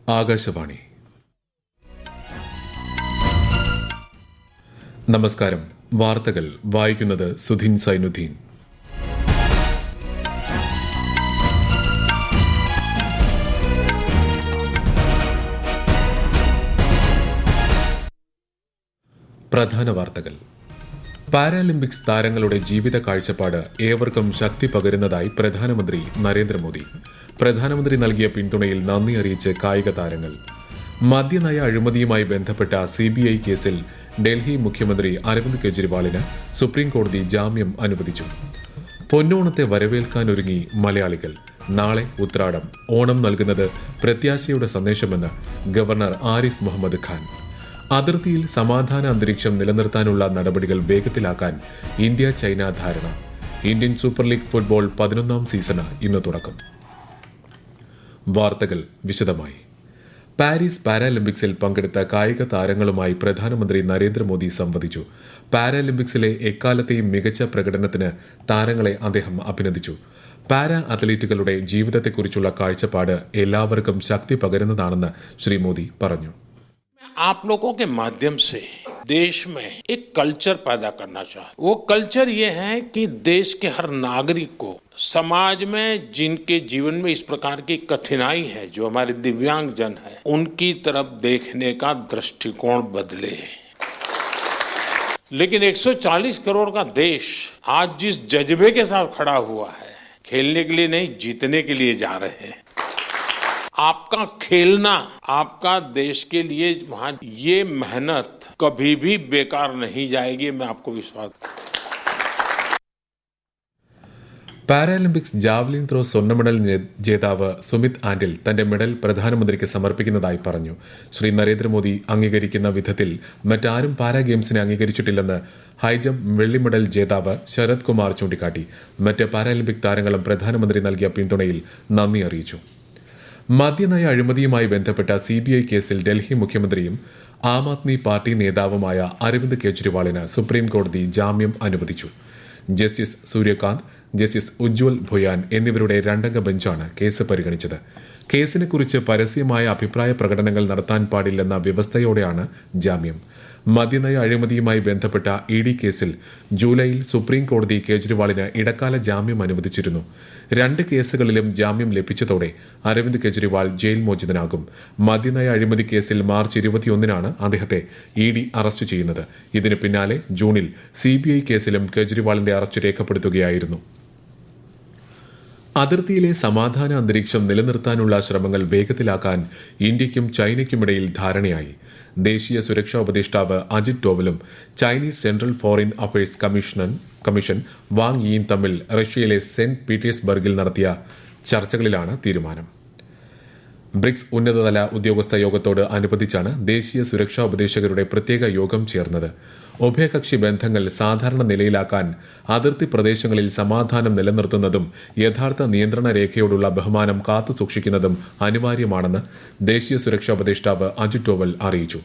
ആകാശവാണി. നമസ്കാരം. വാർത്തകൾ വായിക്കുന്നത് സുധിൻ സൈനുദ്ദീൻ. പ്രധാന വാർത്തകൾ. പാരാലിമ്പിക്സ് താരങ്ങളുടെ ജീവിത കാഴ്ചപ്പാട് ഏവർക്കും ശക്തി പകരുന്നതായി പ്രധാനമന്ത്രി നരേന്ദ്രമോദി. പ്രധാനമന്ത്രി നൽകിയ പിന്തുണയിൽ നന്ദി അറിയിച്ച് കായിക താരങ്ങൾ. മദ്യനയ അഴിമതിയുമായി ബന്ധപ്പെട്ട CBI കേസിൽ ഡൽഹി മുഖ്യമന്ത്രി അരവിന്ദ് കെജ്രിവാളിന് സുപ്രീംകോടതി ജാമ്യം അനുവദിച്ചു. പൊന്നോണത്തെ വരവേൽക്കാനൊരുങ്ങി മലയാളികൾ. നാളെ ഉത്രാടം. ഓണം നൽകുന്നത് പ്രത്യാശയുടെ സന്ദേശമെന്ന് ഗവർണർ ആരിഫ് മുഹമ്മദ് ഖാൻ. അതിർത്തിയിൽ സമാധാന അന്തരീക്ഷം നിലനിർത്താനുള്ള നടപടികൾ വേഗത്തിലാക്കാൻ ഇന്ത്യ ചൈന ധാരണ. Indian super league football 11ാം season ഇന്ന് തുടക്കം. വാർത്തകൾ വിശദമായി. പാരീസ് പാരാലിമ്പിക്സിൽ പങ്കെടുത്ത കായിക താരങ്ങളുമായി പ്രധാനമന്ത്രി നരേന്ദ്രമോദി സംവദിച്ചു. പാരാലിമ്പിക്സിലെ എക്കാലത്തെയും മികച്ച പ്രകടനത്തിന് താരങ്ങളെ അദ്ദേഹം അഭിനന്ദിച്ചു. പാരാ അത്ലറ്റുകളുടെ ജീവിതത്തെക്കുറിച്ചുള്ള കാഴ്ചപ്പാട് എല്ലാവർക്കും ശക്തി പകരുന്നതാണെന്ന് ശ്രീ മോദി പറഞ്ഞു. आप लोगों के माध्यम से देश में एक कल्चर पैदा करना चाहता हूं। वो कल्चर ये है कि देश के हर नागरिक को समाज में जिनके जीवन में इस प्रकार की कठिनाई है, जो हमारे दिव्यांग जन है, उनकी तरफ देखने का दृष्टिकोण बदले। लेकिन 140 करोड़ का देश आज जिस जज्बे के साथ खड़ा हुआ है, खेलने के लिए नहीं जीतने के लिए जा रहे हैं। आपका खेलना, आपका देश के लिए वहां ये मेहनत कभी भी बेकार नहीं जाएगी, मैं आपको विश्वास. പാരാലിമ്പിക്സ് ജാവലിൻ ത്രോ സ്വർണ്ണ മെഡൽ ജേതാവ് സുമിത് ആന്റിൽ തന്റെ മെഡൽ പ്രധാനമന്ത്രിക്ക് സമർപ്പിക്കുന്നതായി പറഞ്ഞു. ശ്രീ നരേന്ദ്രമോദി അംഗീകരിക്കുന്ന വിധത്തിൽ മറ്റാരും പാരാ ഗെയിംസിനെ അംഗീകരിച്ചിട്ടില്ലെന്ന് ഹൈജംപ് വെള്ളി മെഡൽ ജേതാവ് ശരത് കുമാർ ചൂണ്ടിക്കാട്ടി. മറ്റ് പാരാലിമ്പിക് താരങ്ങളും പ്രധാനമന്ത്രി നൽകിയ പിന്തുണയിൽ നന്ദി അറിയിച്ചു. മദ്യനയ അഴിമതിയുമായി ബന്ധപ്പെട്ട CBI കേസിൽ ഡൽഹി മുഖ്യമന്ത്രിയും ആം ആദ്മി പാർട്ടി നേതാവുമായ അരവിന്ദ് കെജ്രിവാളിന് സുപ്രീംകോടതി ജാമ്യം അനുവദിച്ചു. ജസ്റ്റിസ് സൂര്യകാന്ത്, ജസ്റ്റിസ് ഉജ്വൽ ഭുയാൻ എന്നിവരുടെ രണ്ടംഗ ബെഞ്ചാണ് കേസ് പരിഗണിച്ചത്. കേസിനെക്കുറിച്ച് പരസ്യമായ അഭിപ്രായ പ്രകടനങ്ങൾ നടത്താൻ പാടില്ലെന്ന വ്യവസ്ഥയോടെയാണ് ജാമ്യം. മദ്യനയ അഴിമതിയുമായി ബന്ധപ്പെട്ട ED കേസിൽ ജൂലൈയിൽ സുപ്രീംകോടതി കേജ്രിവാളിന് ഇടക്കാല ജാമ്യം അനുവദിച്ചിരുന്നു. 2 കേസുകളിലും ജാമ്യം ലഭിച്ചതോടെ അരവിന്ദ് കെജ്രിവാൾ ജയിൽ മോചിതനാകും. മദ്യനയ അഴിമതി കേസിൽ മാർച്ച് 21-നാണ് അദ്ദേഹത്തെ ED അറസ്റ്റ് ചെയ്യുന്നത്. ഇതിന് പിന്നാലെ ജൂണിൽ CBI കേസിലും കെജ്രിവാളിന്റെ അറസ്റ്റ് രേഖപ്പെടുത്തുകയായിരുന്നു. അതിർത്തിയിലെ സമാധാന അന്തരീക്ഷം നിലനിർത്താനുള്ള ശ്രമങ്ങൾ വേഗത്തിലാക്കാൻ ഇന്ത്യയ്ക്കും ചൈനയ്ക്കുമിടയിൽ ധാരണയായി. ദേശീയ സുരക്ഷാ ഉപദേഷ്ടാവ് അജിത് ഡോവലും Chinese central foreign affairs commission Wang യിയും തമ്മിൽ റഷ്യയിലെ സെന്റ് പീറ്റേഴ്സ്ബർഗിൽ നടത്തിയ ചർച്ചകളിലാണ് തീരുമാനം. ബ്രിക്സ് ഉന്നതതല ഉദ്യോഗസ്ഥ യോഗത്തോട് അനുബന്ധിച്ചാണ് ദേശീയ സുരക്ഷാ ഉപദേശകരുടെ പ്രത്യേക യോഗം ചേർന്നത്. ഉഭയകക്ഷി ബന്ധങ്ങൾ സാധാരണ നിലയിലാക്കാൻ അതിർത്തി പ്രദേശങ്ങളിൽ സമാധാനം നിലനിർത്തുന്നതും യഥാർത്ഥ നിയന്ത്രണ രേഖയോടുള്ള ബഹുമാനം കാത്തുസൂക്ഷിക്കുന്നതും അനിവാര്യമാണെന്ന് ദേശീയ സുരക്ഷാ ഉപദേഷ്ടാവ് അജിത് ഡോവൽ അറിയിച്ചു.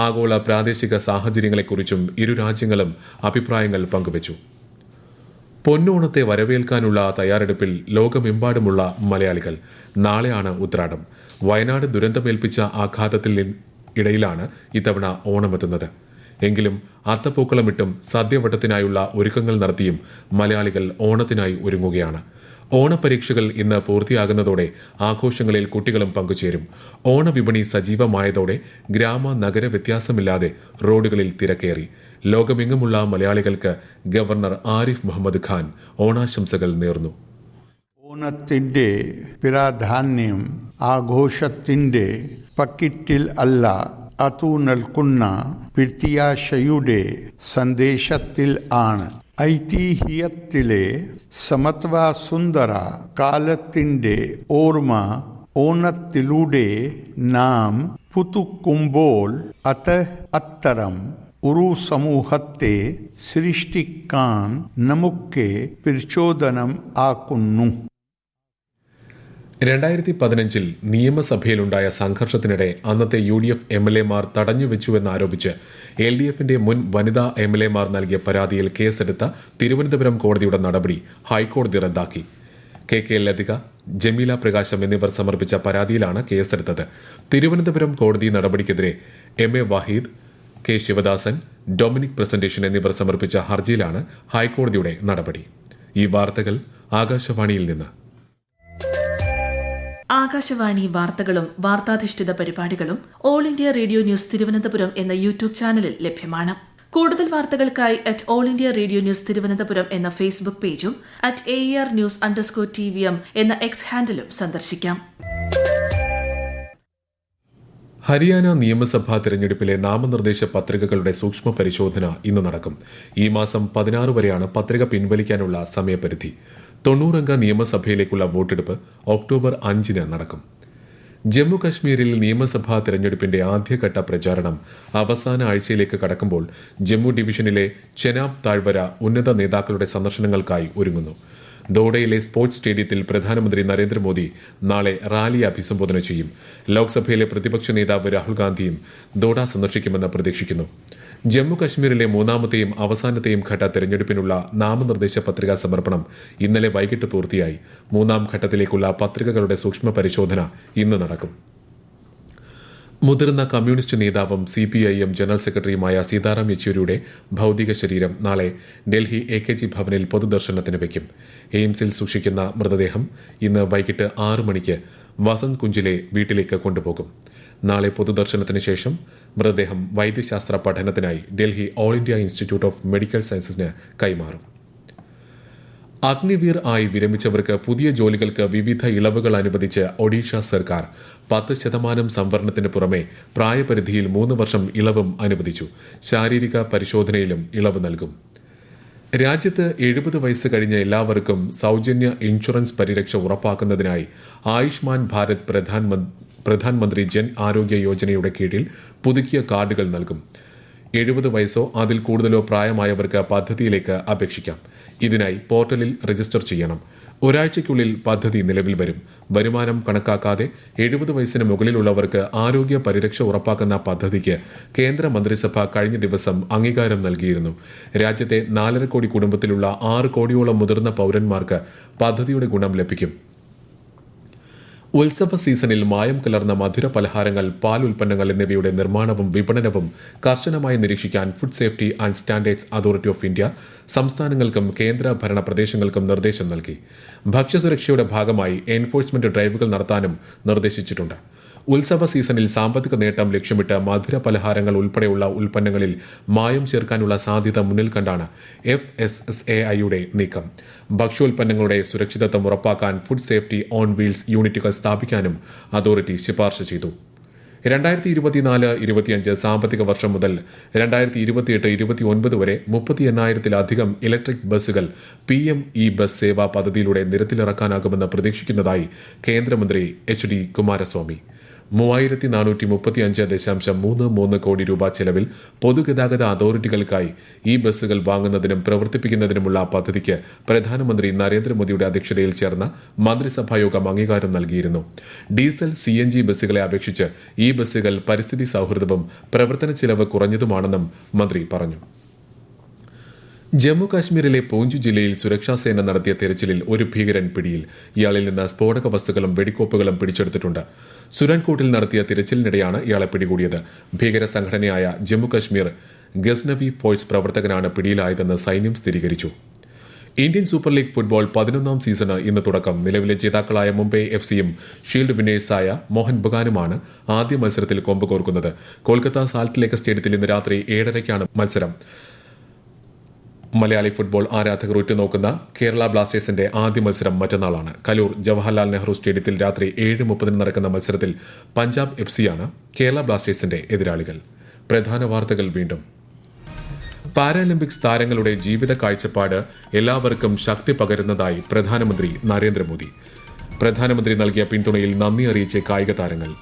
ആഗോള പ്രാദേശിക സാഹചര്യങ്ങളെക്കുറിച്ചും ഇരു രാജ്യങ്ങളും അഭിപ്രായങ്ങൾ പങ്കുവച്ചു. പൊന്നോണത്തെ വരവേൽക്കാനുള്ള തയ്യാറെടുപ്പിൽ ലോകമെമ്പാടുമുള്ള മലയാളികൾ. നാളെയാണ് ഉത്രാടം. വയനാട് ദുരന്തമേൽപ്പിച്ച ആഘാതത്തിൽ ഇടയിലാണ് ഇത്തവണ ഓണമെത്തുന്നത്. എങ്കിലും അത്തപ്പൂക്കളമിട്ടും സദ്യവട്ടത്തിനായുള്ള ഒരുക്കങ്ങൾ നടത്തിയും മലയാളികൾ ഓണത്തിനായി ഒരുങ്ങുകയാണ്. ഓണപരീക്ഷകൾ ഇന്ന് പൂർത്തിയാകുന്നതോടെ ആഘോഷങ്ങളിൽ കുട്ടികളും പങ്കുചേരും. ഓണവിപണി സജീവമായതോടെ ഗ്രാമ നഗര വ്യത്യാസമില്ലാതെ റോഡുകളിൽ തിരക്കേറി. ലോകമെങ്ങുമുള്ള മലയാളികൾക്ക് ഗവർണർ ആരിഫ് മുഹമ്മദ് ഖാൻ ഓണാശംസകൾ നേർന്നു. ഓണത്തിന്റെ പ്രാധാന്യം ആഘോഷത്തിന്റെ പക്കിറ്റിൽ അല്ല, അതു നൽകുന്ന പ്രത്യാശയുടെ സന്ദേശത്തിൽ ആണ്. ഐതിഹ്യത്തിലെ സമത്വസുന്ദര കാലത്തിന്റെ ഓർമ്മ ഓണത്തിലൂടെ നാം പുതുക്കുമ്പോൾ അത്തരം ഒരു സമൂഹത്തെ സൃഷ്ടിക്കാൻ നമുക്ക് പ്രചോദനം ആക്കുന്നു. 2015 നിയമസഭയിലുണ്ടായ സംഘർഷത്തിനിടെ അന്നത്തെ UDF MLA-മാർ തടഞ്ഞുവെച്ചുവെന്നാരോപിച്ച് LDF-ന്റെ മുൻ വനിതാ MLA-മാർ നൽകിയ പരാതിയിൽ കേസെടുത്ത തിരുവനന്തപുരം കോടതിയുടെ നടപടി ഹൈക്കോടതി റദ്ദാക്കി. KK ലതിക, ജമീല പ്രകാശം എന്നിവർ സമർപ്പിച്ച പരാതിയിലാണ് കേസെടുത്തത്. തിരുവനന്തപുരം കോടതി നടപടിക്കെതിരെ MA വാഹിദ്, K ശിവദാസൻ, ഡൊമിനിക് പ്രസന്റേഷൻ എന്നിവർ സമർപ്പിച്ച ഹർജിയിലാണ് ഹൈക്കോടതിയുടെ നടപടി. ഈ വാർത്തകൾ ആകാശവാണിയിൽ നിന്ന്. ആകാശവാണി വാർത്തകളും വാർത്താധിഷ്ഠിത പരിപാടികളും all India radio news Thiruvananthapuram എന്ന യൂട്യൂബ് ചാനലിൽ ലഭ്യമാണ്. കൂടുതൽ വാർത്തകൾക്കായി @all India radio news Thiruvananthapuram എന്ന ഫേസ്ബുക്ക് പേജും @AER_News_TVM എന്ന എക്സ് ഹാൻഡിലും സന്ദർശിക്കാം. ഹരിയാന നിയമസഭാ തെരഞ്ഞെടുപ്പിലെ നാമനിർദ്ദേശ പത്രികകളുടെ സൂക്ഷ്മ പരിശോധന ഇന്ന് നടക്കും. ഈ മാസം 16 വരെയാണ് പത്രിക പിൻവലിക്കാനുള്ള സമയപരിധി. 90 അംഗ നിയമസഭയിലേക്കുള്ള വോട്ടെടുപ്പ് ഒക്ടോബർ 5 നടക്കും. ജമ്മു കശ്മീരിൽ നിയമസഭാ തെരഞ്ഞെടുപ്പിന്റെ ആദ്യഘട്ട പ്രചാരണം അവസാന ആഴ്ചയിലേക്ക് കടക്കുമ്പോൾ ജമ്മു ഡിവിഷനിലെ ചെനാബ് താഴ്വര ഉന്നത നേതാക്കളുടെ സന്ദർശനങ്ങൾക്കായി ഒരുങ്ങുന്നു. ദോഡയിലെ സ്പോർട്സ് സ്റ്റേഡിയത്തിൽ പ്രധാനമന്ത്രി നരേന്ദ്രമോദി നാളെ റാലിയെ അഭിസംബോധന ചെയ്യും. ലോക്സഭയിലെ പ്രതിപക്ഷ നേതാവ് രാഹുൽ ഗാന്ധിയും ദോഡ സന്ദർശിക്കുമെന്ന് പ്രതീക്ഷിക്കുന്നു. ജമ്മു കശ്മീരിലെ മൂന്നാമത്തെയും അവസാനത്തെയും ഘട്ട തെരഞ്ഞെടുപ്പിനുള്ള നാമനിർദ്ദേശ പത്രികാ സമർപ്പണം ഇന്നലെ വൈകിട്ട് പൂർത്തിയായി. മൂന്നാം ഘട്ടത്തിലേക്കുള്ള പത്രികകളുടെ സൂക്ഷ്മ പരിശോധന ഇന്ന് നടക്കും. മുതിർന്ന കമ്മ്യൂണിസ്റ്റ് നേതാവും CPIM ജനറൽ സെക്രട്ടറിയുമായ സീതാറാം യെച്ചൂരിയുടെ ഭൌതിക ശരീരം നാളെ ഡൽഹി AKG ഭവനിൽ പൊതുദർശനത്തിന് വയ്ക്കും. എയിംസിൽ സൂക്ഷിക്കുന്ന മൃതദേഹം ഇന്ന് വൈകിട്ട് 6 മണിക്ക് വസന്ത് കുഞ്ചിലെ വീട്ടിലേക്ക് കൊണ്ടുപോകും. നാളെ പൊതുദർശനത്തിന് ശേഷം മൃതദേഹം വൈദ്യശാസ്ത്ര പഠനത്തിനായി Delhi all India institute of medical സയൻസസിന് കൈമാറും. അഗ്നിവീർ ആയി വിരമിച്ചവർക്ക് പുതിയ ജോലികൾക്ക് വിവിധ ഇളവുകൾ അനുവദിച്ച് ഒഡീഷ സർക്കാർ 10% സംവരണത്തിന് പുറമെ പ്രായപരിധിയിൽ 3 വർഷം ഇളവും അനുവദിച്ചു. ശാരീരിക പരിശോധനയിലും ഇളവ് നൽകും. രാജ്യത്ത് 70 വയസ്സ് കഴിഞ്ഞ എല്ലാവർക്കും സൌജന്യ ഇൻഷുറൻസ് പരിരക്ഷ ഉറപ്പാക്കുന്നതിനായി ആയുഷ്മാൻ ഭാരത് പ്രധാൻമന്ത്രി ജൻ ആരോഗ്യ യോജനയുടെ കീഴിൽ പുതുക്കിയ കാർഡുകൾ നൽകും. 70 വയസ്സോ അതിൽ കൂടുതലോ പ്രായമായവർക്ക് പദ്ധതിയിലേക്ക് അപേക്ഷിക്കാം. ഇതിനായി പോർട്ടലിൽ രജിസ്റ്റർ ചെയ്യണം. ഒരാഴ്ചയ്ക്കുള്ളിൽ പദ്ധതി നിലവിൽ വരും. വരുമാനം കണക്കാക്കാതെ 70 വയസ്സിന് മുകളിലുള്ളവർക്ക് ആരോഗ്യ പരിരക്ഷ ഉറപ്പാക്കുന്ന പദ്ധതിക്ക് കേന്ദ്ര മന്ത്രിസഭ കഴിഞ്ഞ ദിവസം അംഗീകാരം നൽകിയിരുന്നു. രാജ്യത്തെ 4.5 കോടി കുടുംബത്തിലുള്ള 6 കോടിയോളം മുതിർന്ന പൌരന്മാർക്ക് പദ്ധതിയുടെ ഗുണം ലഭിക്കും. ഉത്സവ സീസണിൽ മായം കലർന്ന മധുര പലഹാരങ്ങൾ, പാൽ ഉൽപ്പന്നങ്ങൾ എന്നിവയുടെ നിർമ്മാണവും വിപണനവും കർശനമായി നിരീക്ഷിക്കാൻ food safety and standards authority of India സംസ്ഥാനങ്ങൾക്കും കേന്ദ്ര ഭരണ പ്രദേശങ്ങൾക്കും നിർദ്ദേശം നൽകി. ഭക്ഷ്യസുരക്ഷയുടെ ഭാഗമായി എൻഫോഴ്സ്മെന്റ് ഡ്രൈവുകൾ നടത്താനും നിർദ്ദേശിച്ചിട്ടുണ്ട്. ഉത്സവ സീസണിൽ സാമ്പത്തിക നേട്ടം ലക്ഷ്യമിട്ട് മധുര പലഹാരങ്ങൾ ഉൾപ്പെടെയുള്ള ഉൽപ്പന്നങ്ങളിൽ മായം ചേർക്കാനുള്ള സാധ്യത മുന്നിൽ കണ്ടാണ് FSSAIയുടെ നീക്കം. ഭക്ഷ്യോൽപ്പന്നങ്ങളുടെ സുരക്ഷിതത്വം ഉറപ്പാക്കാൻ ഫുഡ് സേഫ്റ്റി ഓൺ വീൽസ് യൂണിറ്റുകൾ സ്ഥാപിക്കാനും അതോറിറ്റി ശുപാർശ ചെയ്തു. 2024-25 സാമ്പത്തിക വർഷം മുതൽ 2028-29 വരെ 38,000-ലധികം ഇലക്ട്രിക് ബസ്സുകൾ PM-E ബസ് സേവാ പദ്ധതിയിലൂടെ നിരത്തിലിറക്കാനാകുമെന്ന് പ്രതീക്ഷിക്കുന്നതായി കേന്ദ്രമന്ത്രി HD കുമാരസ്വാമി. 3,435.33 കോടി രൂപ ചെലവിൽ പൊതുഗതാഗത അതോറിറ്റികൾക്കായി ഈ ബസ്സുകൾ വാങ്ങുന്നതിനും പ്രവർത്തിപ്പിക്കുന്നതിനുമുള്ള പദ്ധതിക്ക് പ്രധാനമന്ത്രി നരേന്ദ്രമോദിയുടെ അധ്യക്ഷതയിൽ ചേർന്ന മന്ത്രിസഭായോഗം അംഗീകാരം നൽകിയിരുന്നു. ഡീസൽ CNG ബസ്സുകളെ അപേക്ഷിച്ച് ഈ ബസ്സുകൾ പരിസ്ഥിതി സൌഹൃദവും പ്രവർത്തന ചെലവ് കുറഞ്ഞതുമാണെന്നും മന്ത്രി പറഞ്ഞു. ജമ്മു കാശ്മീരിലെ പൂഞ്ച് ജില്ലയിൽ സുരക്ഷാസേന നടത്തിയ തെരച്ചിലിൽ ഒരു ഭീകരൻ പിടിയിൽ. ഇയാളിൽ നിന്ന് സ്ഫോടക വസ്തുക്കളും വെടിക്കോപ്പുകളും പിടിച്ചെടുത്തിട്ടുണ്ട്. സുരൻകോട്ടിൽ നടത്തിയ തിരച്ചിലിനിടെയാണ് ഇയാളെ പിടികൂടിയത്. ഭീകര സംഘടനയായ ജമ്മു കാശ്മീർ ഗസ്നവി ഫോഴ്സ് പ്രവർത്തകനാണ് പിടിയിലായതെന്ന് സൈന്യം സ്ഥിരീകരിച്ചു. Indian super league football 11ാം season ഇന്ന് തുടക്കം. നിലവിലെ ജേതാക്കളായ മുംബൈ FCയും ഷീൽഡ് വിന്നേഴ്സായ മോഹൻ ബഗാനുമാണ് ആദ്യ മത്സരത്തിൽ കൊമ്പ് കോർക്കുന്നത്. കൊൽക്കത്ത സാൾട്ട് ലേക്ക് സ്റ്റേഡിയത്തിൽ ഇന്ന് രാത്രി 7:30-ക്കാണ് മത്സരം. മലയാളി ഫുട്ബോൾ ആരാധകർ ഉറ്റുനോക്കുന്ന കേരള ബ്ലാസ്റ്റേഴ്സിന്റെ ആദ്യ മത്സരം മറ്റന്നാളാണ്. കലൂർ ജവഹർലാൽ നെഹ്റു സ്റ്റേഡിയത്തിൽ രാത്രി 7:30 നടക്കുന്ന മത്സരത്തിൽ പഞ്ചാബ് FCയാണ് കേരള ബ്ലാസ്റ്റേഴ്സിന്റെ എതിരാളികൾ. പ്രധാന വാർത്തകൾ വീണ്ടും. പാരാലിമ്പിക്സ് താരങ്ങളുടെ ജീവിത കാഴ്ചപ്പാട് എല്ലാവർക്കും ശക്തി പകരുന്നതായി പ്രധാനമന്ത്രി നരേന്ദ്രമോദി. പ്രധാനമന്ത്രി നൽകിയ പിന്തുണയിൽ നന്ദി അറിയിച്ച് കായിക താരങ്ങൾ.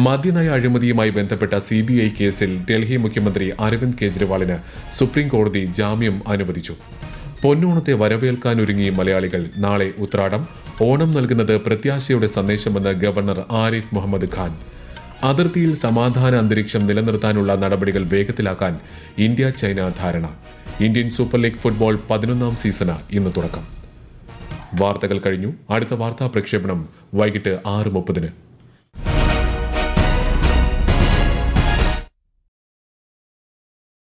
മദ്യനയ അഴിമതിയുമായി ബന്ധപ്പെട്ട CBI കേസിൽ ഡൽഹി മുഖ്യമന്ത്രി അരവിന്ദ് കെജ്രിവാളിന് സുപ്രീം കോടതി ജാമ്യം അനുവദിച്ചു. പൊന്നോണത്തെ വരവേൽക്കാനൊരുങ്ങി മലയാളികൾ. നാളെ ഉത്രാടം. ഓണം നൽകുന്നത് പ്രത്യാശയുടെ സന്ദേശമെന്ന് ഗവർണർ ആരിഫ് മുഹമ്മദ് ഖാൻ. അതിർത്തിയിൽ സമാധാന അന്തരീക്ഷം നിലനിർത്താനുള്ള നടപടികൾ വേഗത്തിലാക്കാൻ ഇന്ത്യ ചൈന ധാരണ. Indian super league football 11ാം season ഇന്ന് തുടക്കം. വാർത്തകൾ കഴിഞ്ഞു. അടുത്ത വാർത്താ പ്രക്ഷേപണം വൈകിട്ട് 6:30.